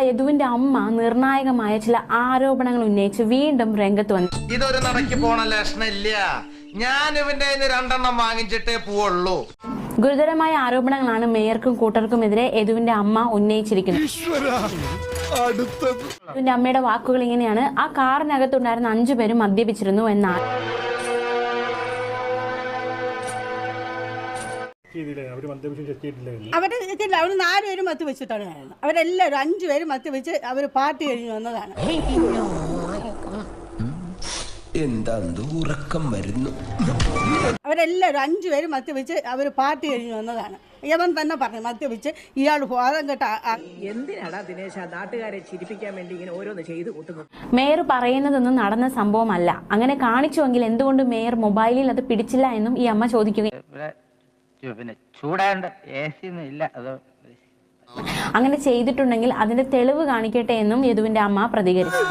യദുവിന്റെ അമ്മ നിർണായകമായ ചില ആരോപണങ്ങൾ ഉന്നയിച്ച് വീണ്ടും രംഗത്ത് വന്നു. ഇതൊരു നടക്കി പോണ ലക്ഷണില്ല. ഞാൻ ഇവന്റെ 2 വാങ്ങിച്ചിട്ടേ പോവുള്ളൂ. ഗുരുതരമായ ആരോപണങ്ങളാണ് മേയർക്കും കൂട്ടർക്കുമെതിരെ യദുവിന്റെ അമ്മ ഉന്നയിച്ചിരിക്കുന്നത്. യദുവിന്റെ അമ്മയുടെ വാക്കുകൾ ഇങ്ങനെയാണ്: ആ കാറിനകത്തുണ്ടായിരുന്ന 5 പേരും മദ്യപിച്ചിരുന്നു എന്നാണ്. അവര് 4 പേരും മത്ത് വെച്ചിട്ടാണ് കാണുന്നത്. അവരെല്ലാവരും 5 പേരും മത്ത് വെച്ച് അവർ പാർട്ടി കഴിഞ്ഞ് വന്നതാണ്. അവരെല്ലാവരും 5 പേരും മത്ത് വെച്ച് അവർ പാർട്ടി കഴിഞ്ഞ് വന്നതാണ്. യവൻ തന്നെ പറഞ്ഞു മദ്യപിച്ച് ഇയാൾ ബോധം കേട്ട. എന്തിനാടാ ദിനേശ നാട്ടുകാരെ ചിരിപ്പിക്കാൻ വേണ്ടി ഇങ്ങനെ ഓരോന്ന് ചെയ്തു കൂട്ടുന്നത്? മേയർ പറയുന്നതൊന്നും നടന്ന സംഭവമല്ല. അങ്ങനെ കാണിച്ചുവെങ്കിൽ എന്തുകൊണ്ട് മേയർ മൊബൈലിൽ അത് പിടിച്ചില്ല എന്നും ഈ അമ്മ ചോദിക്കുകയും അങ്ങനെ ചെയ്തിട്ടുണ്ടെങ്കിൽ അതിന്റെ തെളിവ് കാണിക്കട്ടെ എന്നും യദുവിന്റെ അമ്മ പ്രതികരിച്ചു.